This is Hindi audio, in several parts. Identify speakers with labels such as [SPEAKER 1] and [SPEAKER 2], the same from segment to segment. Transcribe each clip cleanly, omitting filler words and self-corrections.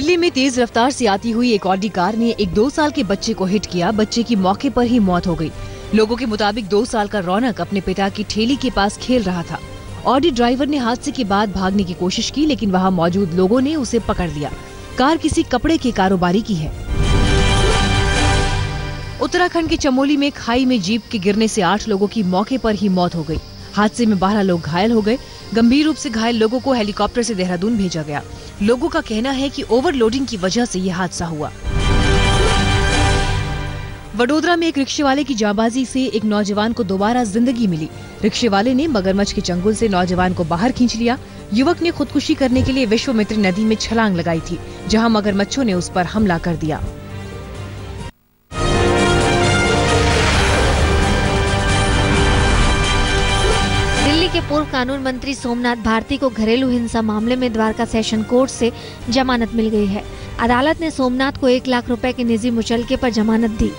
[SPEAKER 1] दिल्ली में तेज रफ्तार से आती हुई एक ऑडी कार ने एक 2 साल के बच्चे को हिट किया। बच्चे की मौके पर ही मौत हो गई। लोगों के मुताबिक 2 साल का रौनक अपने पिता की ठेली के पास खेल रहा था। ऑडी ड्राइवर ने हादसे के बाद भागने की कोशिश की, लेकिन वहां मौजूद लोगों ने उसे पकड़ लिया। कार किसी कपड़े के कारोबारी की है। उत्तराखंड के चमोली में खाई में जीप के गिरने से 8 लोगों की मौके पर ही मौत हो गई। हादसे में 12 लोग घायल हो गए। गंभीर रूप से घायल लोगों को हेलीकॉप्टर से देहरादून भेजा गया। लोगों का कहना है कि ओवरलोडिंग की वजह से यह हादसा हुआ। वडोदरा में एक रिक्शे वाले की जांबाजी से एक नौजवान को दोबारा जिंदगी मिली। रिक्शे वाले ने मगरमच्छ के चंगुल से नौजवान को बाहर खींच लिया। युवक ने खुदकुशी करने के लिए विश्वामित्री नदी में छलांग लगाई थी, जहां मगरमच्छों ने उस पर हमला कर दिया।
[SPEAKER 2] दिल्ली के पूर्व कानून मंत्री सोमनाथ भारती को घरेलू हिंसा मामले में द्वारका सेशन कोर्ट से जमानत मिल गई है। अदालत ने सोमनाथ को 1 लाख रुपए के निजी मुचलके पर जमानत दी।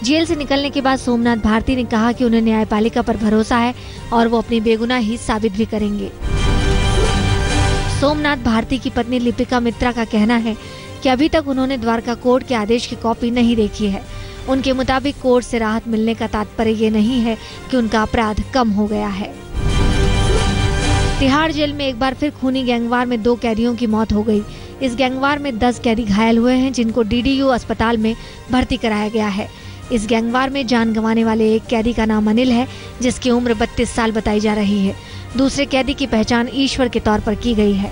[SPEAKER 2] जेल से निकलने के बाद सोमनाथ भारती ने कहा कि उन्हें न्यायपालिका पर भरोसा है और वो अपनी बेगुनाही साबित भी करेंगे। सोमनाथ भारती की पत्नी लिपिका मित्रा का कहना है कि अभी तक उन्होंने द्वारका कोर्ट के आदेश की कॉपी नहीं देखी है। उनके मुताबिक कोर्ट से राहत मिलने का तात्पर्य ये नहीं है कि उनका अपराध कम हो गया है। तिहाड़ जेल में एक बार फिर खूनी गैंगवार में 2 कैदियों की मौत हो गई। इस गैंगवार में 10 कैदी घायल हुए हैं, जिनको डीडीयू अस्पताल में भर्ती कराया गया है। इस गैंगवार में जान गंवाने वाले एक कैदी का नाम अनिल है, जिसकी उम्र 32 साल बताई जा रही है। दूसरे कैदी की पहचान ईश्वर के तौर पर की गई है।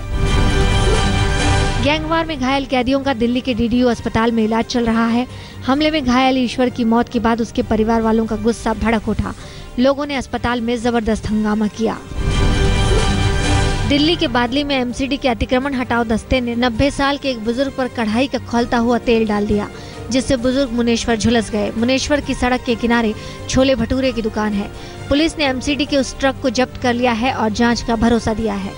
[SPEAKER 2] गैंगवार में घायल कैदियों का दिल्ली के डीडीयू अस्पताल में इलाज चल रहा है। हमले में घायल ईश्वर की मौत के बाद उसके परिवार वालों का गुस्सा भड़क उठा। लोगों ने अस्पताल में जबरदस्त हंगामा किया। दिल्ली के बादली में एमसीडी के अतिक्रमण हटाओ दस्ते ने 90 साल के एक बुजुर्ग पर कढ़ाई का खौलता हुआ तेल डाल दिया, जिससे बुजुर्ग मुनेश्वर झुलस गए। मुनेश्वर की सड़क के किनारे छोले भटूरे की दुकान है। पुलिस ने एमसीडी के उस ट्रक को जब्त कर लिया है और जांच का भरोसा दिया है।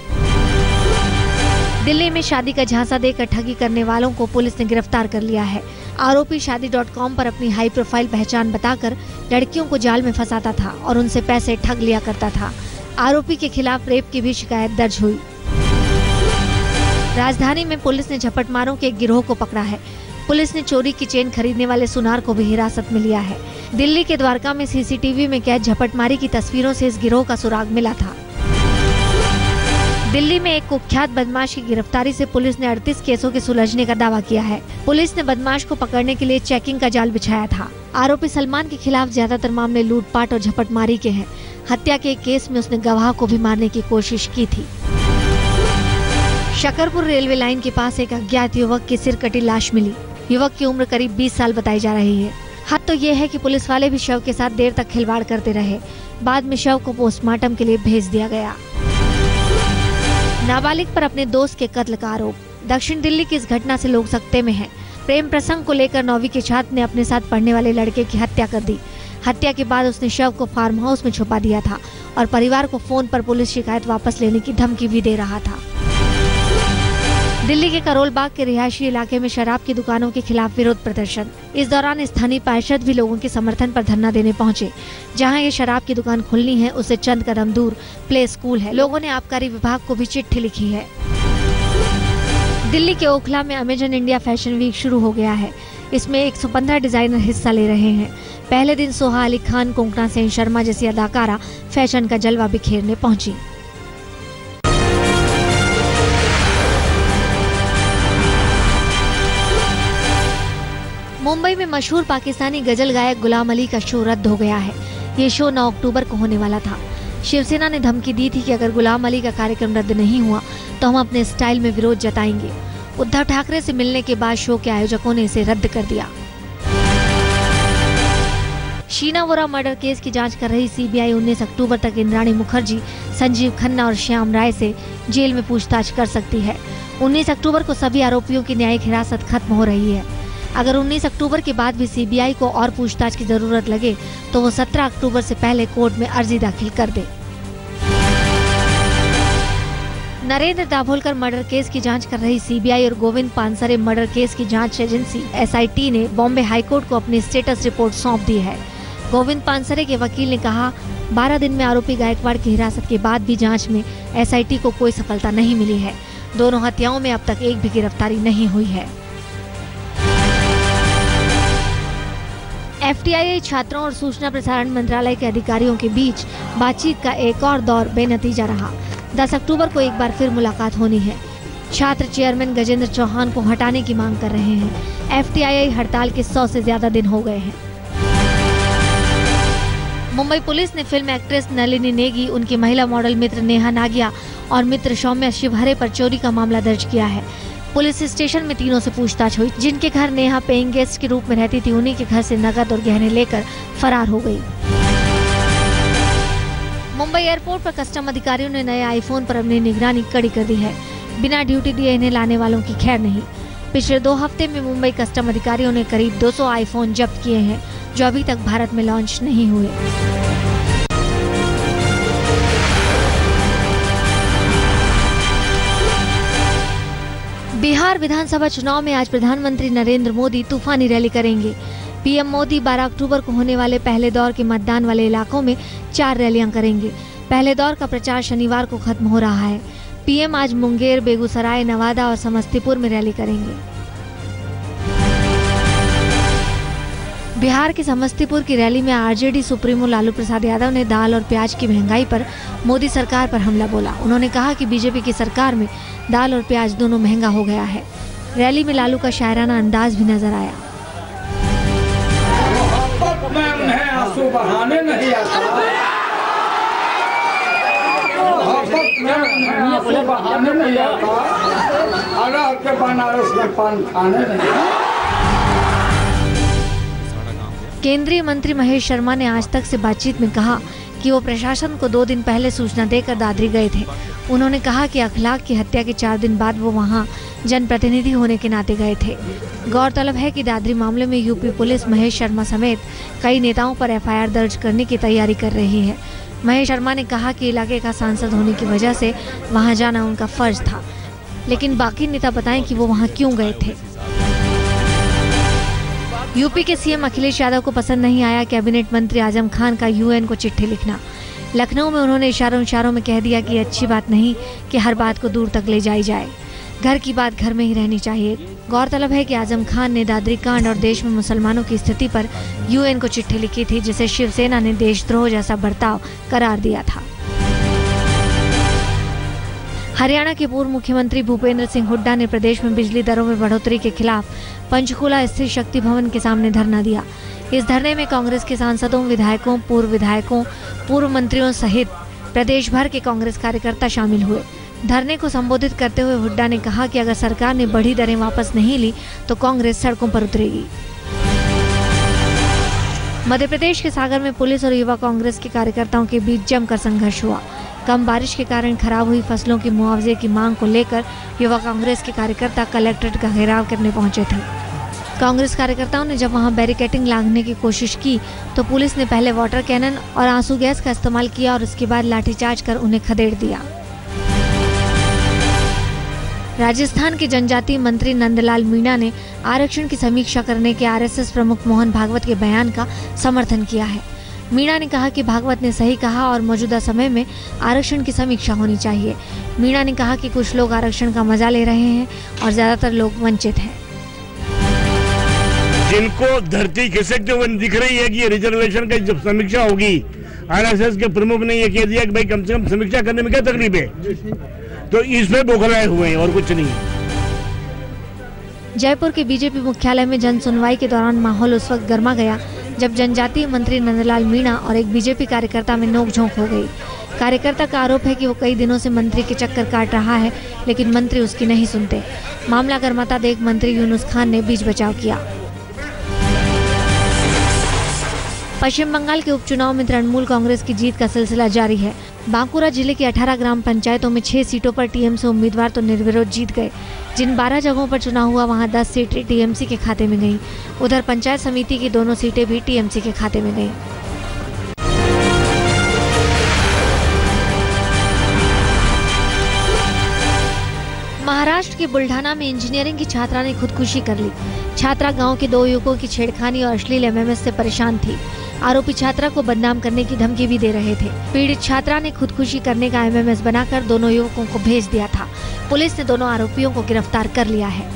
[SPEAKER 2] दिल्ली में शादी का झांसा देकर ठगी करने वालों को पुलिस ने गिरफ्तार कर लिया है। आरोपी शादी.com पर अपनी हाई प्रोफाइल पहचान बताकर लड़कियों को जाल में फंसाता था और उनसे पैसे ठग लिया करता था। आरोपी के खिलाफ रेप की भी शिकायत दर्ज हुई। राजधानी में पुलिस ने झपटमारों के एक गिरोह को पकड़ा है। पुलिस ने चोरी की चेन खरीदने वाले सुनार को भी हिरासत में लिया है। दिल्ली के द्वारका में सीसीटीवी में कैद झपटमारी की तस्वीरों से इस गिरोह का सुराग मिला था। दिल्ली में एक कुख्यात बदमाश की गिरफ्तारी से पुलिस ने 38 केसों के सुलझने का दावा किया है। पुलिस ने बदमाश को पकड़ने के लिए चेकिंग का जाल बिछाया था। आरोपी सलमान के खिलाफ ज्यादातर मामले लूटपाट और झपटमारी के हैं। हत्या के एक केस में उसने गवाह को भी मारने की कोशिश की थी। शकरपुर रेलवे लाइन के पास एक अज्ञात युवक की सिर कटी लाश मिली। युवक की उम्र करीब 20 साल बताई जा रही है। हद तो ये है कि पुलिस वाले भी शव के साथ देर तक खिलवाड़ करते रहे। बाद में शव को पोस्टमार्टम के लिए भेज दिया गया। नाबालिग पर अपने दोस्त के कत्ल का आरोप। दक्षिण दिल्ली की इस घटना से लोग सख्ते में हैं। प्रेम प्रसंग को लेकर 9वीं के छात्र ने अपने साथ पढ़ने वाले लड़के की हत्या कर दी। हत्या के बाद उसने शव को फार्म हाउस में छुपा दिया था और परिवार को फोन पर पुलिस शिकायत वापस लेने की धमकी भी दे रहा था। दिल्ली के करोल बाग के रिहायशी इलाके में शराब की दुकानों के खिलाफ विरोध प्रदर्शन। इस दौरान स्थानीय पार्षद भी लोगों के समर्थन पर धरना देने पहुंचे। जहां ये शराब की दुकान खुलनी है, उससे चंद कदम दूर प्ले स्कूल है। लोगों ने आबकारी विभाग को भी चिट्ठी लिखी है। दिल्ली के ओखला में अमेजन इंडिया फैशन वीक शुरू हो गया है। इसमें 115 डिजाइनर हिस्सा ले रहे हैं। पहले दिन सोहा अली खान, कोंकणा सेन शर्मा जैसी अदाकारा फैशन का जलवा बिखेरने पहुंची। मुंबई में मशहूर पाकिस्तानी गजल गायक गुलाम अली का शो रद्द हो गया है। ये शो 9 अक्टूबर को होने वाला था। शिवसेना ने धमकी दी थी कि अगर गुलाम अली का कार्यक्रम रद्द नहीं हुआ तो हम अपने स्टाइल में विरोध जताएंगे। उद्धव ठाकरे से मिलने के बाद शो के आयोजकों ने इसे रद्द कर दिया। शीना वोरा मर्डर केस की जांच कर रही सीबीआई 19 अक्टूबर तक इंद्राणी मुखर्जी, संजीव खन्ना और श्याम राय से जेल में पूछताछ कर सकती है। 19 अक्टूबर को सभी आरोपियों की न्यायिक हिरासत खत्म हो रही है। अगर 19 अक्टूबर के बाद भी सीबीआई को और पूछताछ की जरूरत लगे तो वो 17 अक्टूबर से पहले कोर्ट में अर्जी दाखिल कर दे। नरेंद्र दाभोलकर मर्डर केस की जांच कर रही सीबीआई और गोविंद पानसरे मर्डर केस की जांच एजेंसी एसआईटी ने बॉम्बे हाईकोर्ट को अपनी स्टेटस रिपोर्ट सौंप दी है। गोविंद पानसरे के वकील ने कहा, 12 दिन में आरोपी गायकवाड़ की हिरासत के बाद भी जांच में एसआईटी को कोई सफलता नहीं मिली है। दोनों हत्याओं में अब तक एक भी गिरफ्तारी नहीं हुई है। FTII छात्रों और सूचना प्रसारण मंत्रालय के अधिकारियों के बीच बातचीत का एक और दौर बेनतीजा रहा। 10 अक्टूबर को एक बार फिर मुलाकात होनी है। छात्र चेयरमैन गजेंद्र चौहान को हटाने की मांग कर रहे हैं। FTII हड़ताल के 100 से ज्यादा दिन हो गए हैं। मुंबई पुलिस ने फिल्म एक्ट्रेस नलिनी नेगी, उनकी महिला मॉडल मित्र नेहा नागिया और मित्र सौम्या शिवहरे पर चोरी का मामला दर्ज किया है। पुलिस स्टेशन में तीनों से पूछताछ हुई। जिनके घर नेहा पेइंग गेस्ट के रूप में रहती थी, उन्हीं के घर से नकद और गहने लेकर फरार हो गई। मुंबई एयरपोर्ट पर कस्टम अधिकारियों ने नए आईफोन पर अपनी निगरानी कड़ी कर दी है। बिना ड्यूटी दिए इन्हें लाने वालों की खैर नहीं। पिछले 2 हफ्ते में मुंबई कस्टम अधिकारियों ने करीब 200 आईफोन जब्त किए हैं, जो अभी तक भारत में लॉन्च नहीं हुए। बिहार विधानसभा चुनाव में आज प्रधानमंत्री नरेंद्र मोदी तूफानी रैली करेंगे। पीएम मोदी 12 अक्टूबर को होने वाले पहले दौर के मतदान वाले इलाकों में 4 रैलियां करेंगे। पहले दौर का प्रचार शनिवार को खत्म हो रहा है। पीएम आज मुंगेर, बेगूसराय, नवादा और समस्तीपुर में रैली करेंगे। बिहार के समस्तीपुर की रैली में आरजेडी सुप्रीमो लालू प्रसाद यादव ने दाल और प्याज की महंगाई पर मोदी सरकार पर हमला बोला। उन्होंने कहा कि बीजेपी की सरकार में दाल और प्याज दोनों महंगा हो गया है। रैली में लालू का शायराना अंदाज भी नजर आया। केंद्रीय मंत्री महेश शर्मा ने आज तक से बातचीत में कहा कि वो प्रशासन को 2 दिन पहले सूचना देकर दादरी गए थे। उन्होंने कहा कि अखलाक की हत्या के 4 दिन बाद वो वहां जनप्रतिनिधि होने के नाते गए थे। गौरतलब है कि दादरी मामले में यूपी पुलिस महेश शर्मा समेत कई नेताओं पर FIR दर्ज करने की तैयारी कर रही है। महेश शर्मा ने कहा कि इलाके का सांसद होने की वजह से वहां जाना उनका फर्ज था, लेकिन बाकी नेता बताएं कि वो वहां क्यों गए थे। यूपी के सीएम अखिलेश यादव को पसंद नहीं आया कैबिनेट मंत्री आजम खान का UN को चिट्ठी लिखना। लखनऊ में उन्होंने इशारों में कह दिया कि अच्छी बात नहीं कि हर बात को दूर तक ले जाई जाए, घर की बात घर में ही रहनी चाहिए। गौरतलब है कि आजम खान ने दादरी कांड और देश में मुसलमानों की स्थिति पर UN को चिट्ठी लिखी थी, जिसे शिवसेना ने देशद्रोह जैसा बर्ताव करार दिया था। हरियाणा के पूर्व मुख्यमंत्री भूपेंद्र सिंह हुड्डा ने प्रदेश में बिजली दरों में बढ़ोतरी के खिलाफ पंचकूला स्थित शक्ति भवन के सामने धरना दिया। इस धरने में कांग्रेस के सांसदों, विधायकों, पूर्व मंत्रियों सहित प्रदेश भर के कांग्रेस कार्यकर्ता शामिल हुए। धरने को संबोधित करते हुए हुड्डा ने कहा कि अगर सरकार ने बढ़ी दरें वापस नहीं ली तो कांग्रेस सड़कों पर उतरेगी। मध्य प्रदेश के सागर में पुलिस और युवा कांग्रेस के कार्यकर्ताओं के बीच जमकर संघर्ष हुआ। कम बारिश के कारण खराब हुई फसलों की मुआवजे की मांग को लेकर युवा कांग्रेस के कार्यकर्ता कलेक्ट्रेट का घेराव करने पहुंचे थे। कांग्रेस कार्यकर्ताओं ने जब वहां बैरिकेडिंग लगाने की कोशिश की तो पुलिस ने पहले वाटर कैनन और आंसू गैस का इस्तेमाल किया और उसके बाद लाठीचार्ज कर उन्हें खदेड़ दिया। राजस्थान के जनजातीय मंत्री नंदलाल मीणा ने आरक्षण की समीक्षा करने के RSS प्रमुख मोहन भागवत के बयान का समर्थन किया है। मीणा ने कहा कि भागवत ने सही कहा और मौजूदा समय में आरक्षण की समीक्षा होनी चाहिए। मीणा ने कहा कि कुछ लोग आरक्षण का मजा ले रहे हैं और ज्यादातर लोग वंचित हैं।
[SPEAKER 3] जिनको धरती खिसकते हुए दिख रही है कि ये रिजर्वेशन की जब समीक्षा होगी, RSS के प्रमुख ने ये कह दिया कि भाई कम से कम समीक्षा करने में क्या तकलीफ है, तो इसमें बौखलाए हुए हैं और कुछ नहीं।
[SPEAKER 2] जयपुर के बीजेपी मुख्यालय में जन सुनवाई के दौरान माहौल उस वक्त गर्मा गया जब जनजातीय मंत्री नंदलाल मीणा और एक बीजेपी कार्यकर्ता में नोकझोंक हो गई। कार्यकर्ता का आरोप है कि वो कई दिनों से मंत्री के चक्कर काट रहा है, लेकिन मंत्री उसकी नहीं सुनते। मामला गर्माता देख मंत्री यूनुस खान ने बीच बचाव किया। पश्चिम बंगाल के उपचुनाव में तृणमूल कांग्रेस की जीत का सिलसिला जारी है। बांकुरा जिले की 18 ग्राम पंचायतों में 6 सीटों पर टीएमसी उम्मीदवार तो निर्विरोध जीत गए। जिन 12 जगहों पर चुनाव हुआ वहां 10 सीटें टीएमसी के खाते में गईं। उधर पंचायत समिति की दोनों सीटें भी टीएमसी के खाते में गईं। महाराष्ट्र के बुल्ढाना में इंजीनियरिंग की छात्रा ने खुदकुशी कर ली। छात्रा गांव के 2 युवकों की छेड़खानी और अश्लील MMS से परेशान थी। आरोपी छात्रा को बदनाम करने की धमकी भी दे रहे थे। पीड़ित छात्रा ने खुदकुशी करने का MMS बनाकर दोनों युवकों को भेज दिया था। पुलिस ने दोनों आरोपियों को गिरफ्तार कर लिया है।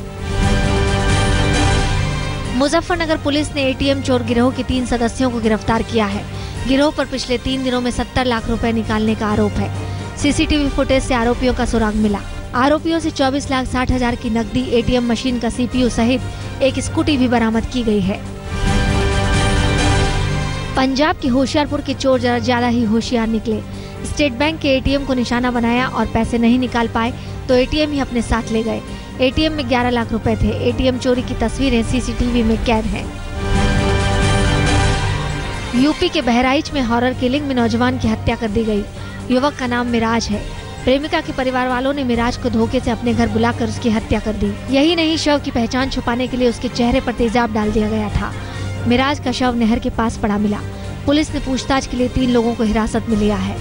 [SPEAKER 2] मुजफ्फरनगर पुलिस ने एटीएम चोर गिरोह के 3 सदस्यों को गिरफ्तार किया है। गिरोह पर पिछले 3 दिनों में 70 लाख रुपए निकालने का आरोप है। सीसीटीवी फुटेज से आरोपियों का सुराग मिला। आरोपियों से 24,60,000 की नकदी, एटीएम मशीन का सीपीयू सहित एक स्कूटी भी बरामद की गई है। पंजाब के होशियारपुर के चोर जरा ज्यादा ही होशियार निकले। स्टेट बैंक के एटीएम को निशाना बनाया और पैसे नहीं निकाल पाए तो एटीएम ही अपने साथ ले गए। एटीएम में 11 लाख रुपए थे। एटीएम चोरी की तस्वीरें सीसीटीवी में कैद हैं। यूपी के बहराइच में हॉरर किलिंग में नौजवान की हत्या कर दी गई। युवक का नाम मिराज है। प्रेमिका के परिवार वालों ने मिराज को धोखे से अपने घर बुलाकर उसकी हत्या कर दी। यही नहीं, शव की पहचान छुपाने के लिए उसके चेहरे पर तेजाब डाल दिया गया था। मिराज का शव नहर के पास पड़ा मिला। पुलिस ने पूछताछ के लिए 3 लोगों को हिरासत में लिया है।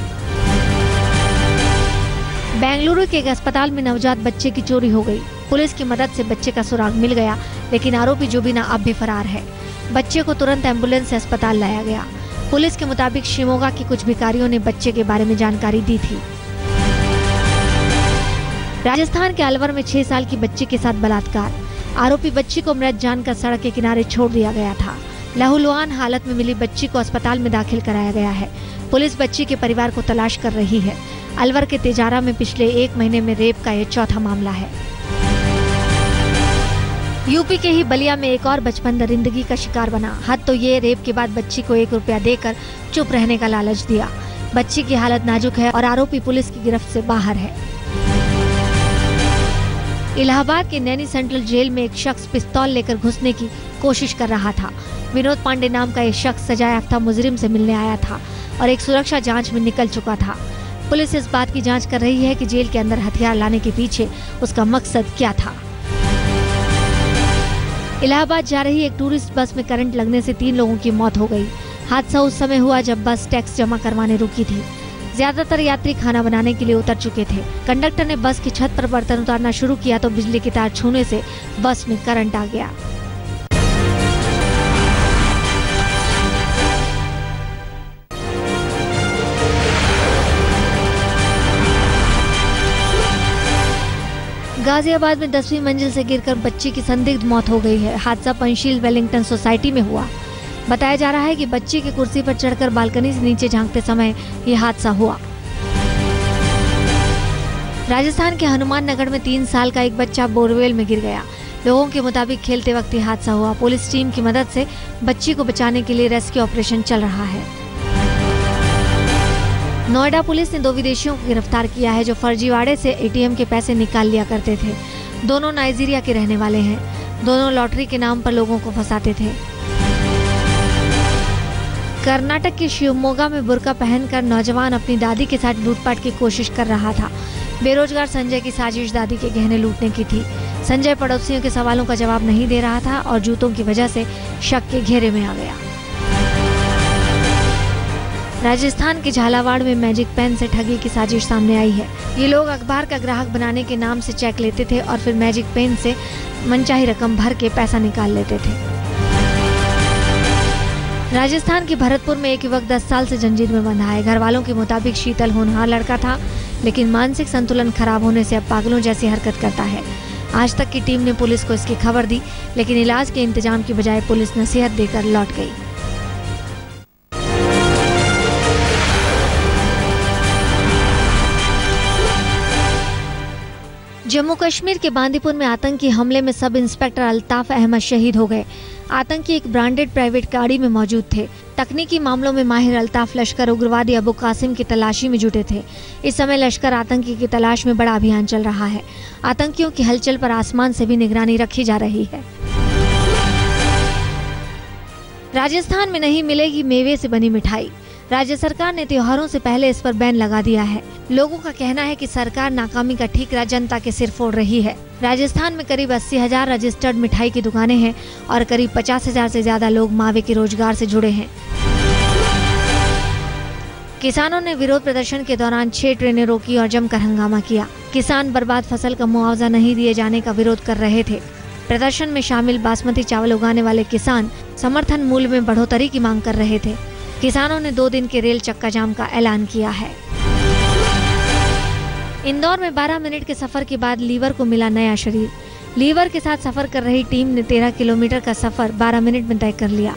[SPEAKER 2] बेंगलुरु के एक अस्पताल में नवजात बच्चे की चोरी हो गई। पुलिस की मदद से बच्चे का सुराग मिल गया, लेकिन आरोपी जुबीना अब भी फरार है। बच्चे को तुरंत एम्बुलेंस से अस्पताल लाया गया। पुलिस के मुताबिक शिमोगा के कुछ भिखारियों ने बच्चे के बारे में जानकारी दी थी। राजस्थान के अलवर में 6 साल की बच्ची के साथ बलात्कार। आरोपी बच्ची को मृत जानकर सड़क के किनारे छोड़ दिया गया था। लहूलुहान हालत में मिली बच्ची को अस्पताल में दाखिल कराया गया है। पुलिस बच्ची के परिवार को तलाश कर रही है। अलवर के तेजारा में पिछले 1 महीने में रेप का यह चौथा मामला है। यूपी के ही बलिया में एक और बचपन दरिंदगी का शिकार बना। हद तो ये, रेप के बाद बच्ची को 1 रुपया देकर चुप रहने का लालच दिया। बच्ची की हालत नाजुक है और आरोपी पुलिस की गिरफ्त से बाहर है। इलाहाबाद के नैनी सेंट्रल जेल में एक शख्स पिस्तौल लेकर घुसने की कोशिश कर रहा था। विनोद पांडे नाम का एक शख्स सजा याफ्ता मुजरिम से मिलने आया था और एक सुरक्षा जांच में निकल चुका था। पुलिस इस बात की जांच कर रही है कि जेल के अंदर हथियार लाने के पीछे उसका मकसद क्या था। इलाहाबाद जा रही एक टूरिस्ट बस में करंट लगने से 3 लोगों की मौत हो गई। हादसा उस समय हुआ जब बस टैक्स जमा करवाने रुकी थी। ज्यादातर यात्री खाना बनाने के लिए उतर चुके थे। कंडक्टर ने बस की छत पर बर्तन उतारना शुरू किया तो बिजली की तार छूने से बस में करंट आ गया। गाजियाबाद में 10वीं मंजिल से गिरकर बच्ची की संदिग्ध मौत हो गई है। हादसा पंचशील वेलिंगटन सोसाइटी में हुआ। बताया जा रहा है कि बच्ची की कुर्सी पर चढ़कर बालकनी से नीचे झांकते समय यह हादसा हुआ। राजस्थान के हनुमान नगर में 3 साल का एक बच्चा बोरवेल में गिर गया। लोगों के मुताबिक खेलते वक्त यह हादसा हुआ। पुलिस टीम की मदद से बच्ची को बचाने के लिए रेस्क्यू ऑपरेशन चल रहा है। नोएडा पुलिस ने 2 विदेशियों को गिरफ्तार किया है जो फर्जीवाड़े से एटीएम के पैसे निकाल लिया करते थे। दोनों नाइजीरिया के रहने वाले हैं। दोनों लॉटरी के नाम पर लोगों को फंसाते थे। कर्नाटक के शिवमोगा में बुर्का पहनकर नौजवान अपनी दादी के साथ लूटपाट की कोशिश कर रहा था। बेरोजगार संजय की साजिश दादी के गहने लूटने की थी। संजय पड़ोसियों के सवालों का जवाब नहीं दे रहा था और जूतों की वजह से शक के घेरे में आ गया। राजस्थान के झालावाड़ में मैजिक पेन से ठगी की साजिश सामने आई है। ये लोग अखबार का ग्राहक बनाने के नाम से चेक लेते थे और फिर मैजिक पेन से मनचाही रकम भर के पैसा निकाल लेते थे। राजस्थान के भरतपुर में एक युवक 10 साल से जंजीर में बंधा है। घर वालों के मुताबिक शीतल होनहार लड़का था, लेकिन मानसिक संतुलन खराब होने से अब पागलों जैसी हरकत करता है। आज तक की टीम ने पुलिस को इसकी खबर दी, लेकिन इलाज के इंतजाम की बजाय पुलिस नसीहत देकर लौट गई। जम्मू कश्मीर के बांदीपुर में आतंकी हमले में सब इंस्पेक्टर अल्ताफ अहमद शहीद हो गए। आतंकी एक ब्रांडेड प्राइवेट गाड़ी में मौजूद थे। तकनीकी मामलों में माहिर अल्ताफ लश्कर उग्रवादी अबू कासिम की तलाशी में जुटे थे। इस समय लश्कर आतंकी की तलाश में बड़ा अभियान चल रहा है। आतंकियों की हलचल पर आसमान से भी निगरानी रखी जा रही है। राजस्थान में नहीं मिलेगी मेवे से बनी मिठाई। राज्य सरकार ने त्योहारों से पहले इस पर बैन लगा दिया है। लोगों का कहना है कि सरकार नाकामी का ठीकरा जनता के सिर फोड़ रही है। राजस्थान में करीब 80,000 रजिस्टर्ड मिठाई की दुकानें हैं और करीब 50,000 से ज्यादा लोग मावे के रोजगार से जुड़े हैं। किसानों ने विरोध प्रदर्शन के दौरान 6 ट्रेनें रोकी और जमकर हंगामा किया। किसान बर्बाद फसल का मुआवजा नहीं दिए जाने का विरोध कर रहे थे। प्रदर्शन में शामिल बासमती चावल उगाने वाले किसान समर्थन मूल्य में बढ़ोतरी की मांग कर रहे थे। किसानों ने 2 दिन के रेल चक्का जाम का ऐलान किया है। इंदौर में 12 मिनट के सफर के बाद लीवर को मिला नया शरीर। लीवर के साथ सफर कर रही टीम ने 13 किलोमीटर का सफर 12 मिनट में तय कर लिया।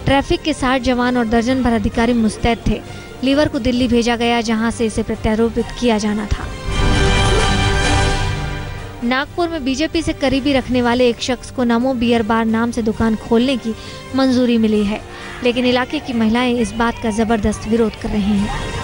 [SPEAKER 2] ट्रैफिक के 60 जवान और दर्जन भर अधिकारी मुस्तैद थे। लीवर को दिल्ली भेजा गया, जहां से इसे प्रत्यारोपित किया जाना था। नागपुर में बीजेपी से करीबी रखने वाले एक शख्स को नमो बियर बार नाम से दुकान खोलने की मंजूरी मिली है, लेकिन इलाके की महिलाएं इस बात का जबरदस्त विरोध कर रही हैं।